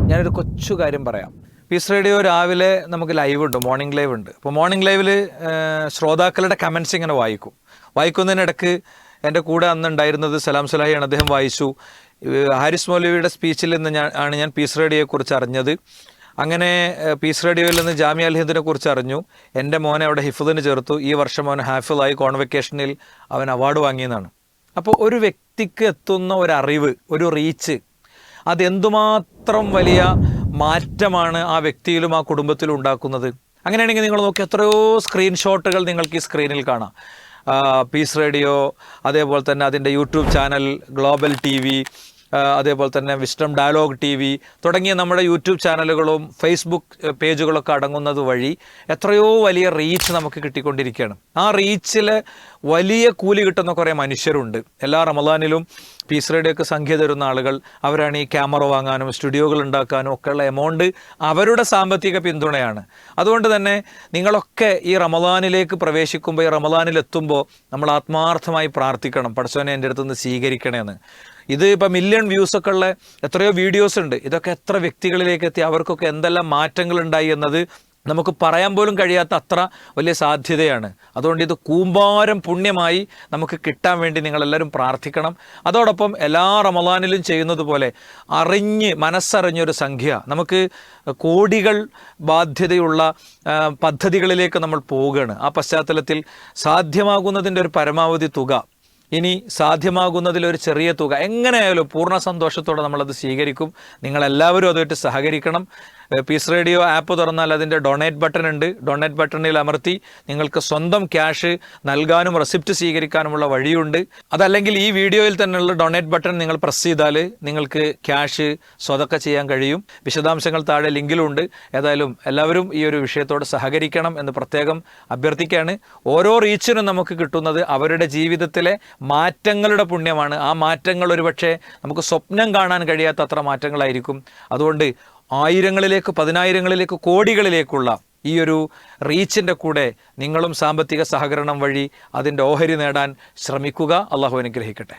ഞാനൊരു കൊച്ചു കാര്യം പറയാം. പീസ് റേഡിയോ രാവിലെ നമുക്ക് ലൈവ് ഉണ്ട്, മോർണിംഗ് ലൈവ് ഉണ്ട്. അപ്പോൾ മോർണിംഗ് ലൈവിൽ ശ്രോതാക്കളുടെ കമൻസ് ഇങ്ങനെ വായിക്കുന്നതിനിടയ്ക്ക് എൻ്റെ കൂടെ അന്നുണ്ടായിരുന്നത് സലാം സുലാഹിയാണ്. അദ്ദേഹം വായിച്ചു. ഹാരിസ് മൗലവിയുടെ സ്പീച്ചിൽ നിന്ന് ഞാൻ പീസ് റേഡിയോയെക്കുറിച്ച് അറിഞ്ഞത്. അങ്ങനെ പീസ് റേഡിയോയിൽ നിന്ന് ജാമിയ അൽ ഹിന്ദിനെ കുറിച്ച് അറിഞ്ഞു. എൻ്റെ മോനെ അവിടെ ഹിഫ്ദിന് ചേർത്തു. ഈ വർഷം അവൻ ഹാഫിളായി. കോൺവെക്കേഷനിൽ അവൻ അവാർഡ് വാങ്ങിയതാണ്. അപ്പോൾ ഒരു വ്യക്തിക്ക് എത്തുന്ന ഒരറിവ്, ഒരു റീച്ച്, അതെന്തുമാത്രം വലിയ മാറ്റമാണ് ആ വ്യക്തിയിലും ആ കുടുംബത്തിലും ഉണ്ടാക്കുന്നത്. അങ്ങനെയാണെങ്കിൽ നിങ്ങൾ നോക്കി എത്രയോ സ്ക്രീൻഷോട്ടുകൾ നിങ്ങൾക്ക് ഈ സ്ക്രീനിൽ കാണാം. പീസ് റേഡിയോ, അതേപോലെ തന്നെ അതിൻ്റെ യൂട്യൂബ് ചാനൽ ഗ്ലോബൽ TV, അതേപോലെ തന്നെ വിസ്ഡം ഡയലോഗ് TV തുടങ്ങിയ നമ്മുടെ യൂട്യൂബ് ചാനലുകളും ഫേസ്ബുക്ക് പേജുകളൊക്കെ അടങ്ങുന്നത് വഴി എത്രയോ വലിയ റീച്ച് നമുക്ക് കിട്ടിക്കൊണ്ടിരിക്കുകയാണ്. ആ റീച്ചിൽ വലിയ കൂലി കിട്ടുന്ന കുറേ മനുഷ്യരുണ്ട്. എല്ലാ റമദാനിലും പീസ് റേഡിയോക്ക് സംഖ്യ തരുന്ന ആളുകൾ. അവരാണ് ഈ ക്യാമറ വാങ്ങാനും സ്റ്റുഡിയോകൾ ഉണ്ടാക്കാനും ഒക്കെയുള്ള എമൗണ്ട് അവരുടെ സാമ്പത്തിക പിന്തുണയാണ്. അതുകൊണ്ട് തന്നെ നിങ്ങളൊക്കെ ഈ റമദാനിലേക്ക് പ്രവേശിക്കുമ്പോൾ, ഈ റമദാനിലെത്തുമ്പോൾ നമ്മൾ ആത്മാർത്ഥമായി പ്രാർത്ഥിക്കണം, പടച്ചോനെ എൻ്റെ അടുത്തുനിന്ന് സ്വീകരിക്കണമെന്ന്. ഇത് ഇപ്പം മില്യൺ വ്യൂസൊക്കെ ഉള്ള എത്രയോ വീഡിയോസ് ഉണ്ട്. ഇതൊക്കെ എത്ര വ്യക്തികളിലേക്ക് എത്തി, അവർക്കൊക്കെ എന്തെല്ലാം മാറ്റങ്ങളുണ്ടായി എന്നത് നമുക്ക് പറയാൻ പോലും കഴിയാത്ത അത്ര വലിയ സാധ്യതയാണ്. അതുകൊണ്ട് ഇത് കൂമ്പാരം പുണ്യമായി നമുക്ക് കിട്ടാൻ വേണ്ടി നിങ്ങളെല്ലാവരും പ്രാർത്ഥിക്കണം. അതോടൊപ്പം എല്ലാ റമദാനിലും ചെയ്യുന്നത് പോലെ മനസ്സറിഞ്ഞൊരു സംഖ്യ, നമുക്ക് കോടികൾ ബാധ്യതയുള്ള പദ്ധതികളിലേക്ക് നമ്മൾ പോവുകയാണ്. ആ പശ്ചാത്തലത്തിൽ സാധ്യമാകുന്നതിൻ്റെ ഒരു പരമാവധി തുക, ഇനി സാധ്യമാകുന്നതിലൊരു ചെറിയ തുക, എങ്ങനെയായാലും പൂർണ്ണ സന്തോഷത്തോടെ നമ്മളത് സ്വീകരിക്കും. നിങ്ങളെല്ലാവരും അതുമായിട്ട് സഹകരിക്കണം. പീസ് റേഡിയോ ആപ്പ് തുറന്നാൽ അതിൻ്റെ ഡൊണേറ്റ് ബട്ടൺ ഉണ്ട്. ഡൊണേറ്റ് ബട്ടണിൽ അമർത്തി നിങ്ങൾക്ക് സ്വന്തം ക്യാഷ് നൽകാനും റെസിപ്റ്റ് സ്വീകരിക്കാനുമുള്ള വഴിയുണ്ട്. അതല്ലെങ്കിൽ ഈ വീഡിയോയിൽ തന്നെയുള്ള ഡൊണേറ്റ് ബട്ടൺ നിങ്ങൾ പ്രസ് ചെയ്താൽ നിങ്ങൾക്ക് ക്യാഷ് സ്വതക്ക ചെയ്യാൻ കഴിയും. വിശദാംശങ്ങൾ താഴെ ലിങ്കിലുണ്ട്. ഏതായാലും എല്ലാവരും ഈ ഒരു വിഷയത്തോട് സഹകരിക്കണം എന്ന് പ്രത്യേകം അഭ്യർത്ഥിക്കുകയാണ്. ഓരോ റീച്ചിനും നമുക്ക് കിട്ടുന്നത് അവരുടെ ജീവിതത്തിലെ മാറ്റങ്ങളുടെ പുണ്യമാണ്. ആ മാറ്റങ്ങൾ ഒരുപക്ഷെ നമുക്ക് സ്വപ്നം കാണാൻ കഴിയാത്ത അത്ര മാറ്റങ്ങളായിരിക്കും. അതുകൊണ്ട് ആയിരങ്ങളിലേക്ക്, പതിനായിരങ്ങളിലേക്ക്, കോടികളിലേക്കുള്ള ഈ ഒരു റീച്ചിൻ്റെ കൂടെ നിങ്ങളും സാമ്പത്തിക സഹകരണം വഴി അതിൻ്റെ ഓഹരി നേടാൻ ശ്രമിക്കുക. അള്ളാഹു അനുഗ്രഹിക്കട്ടെ.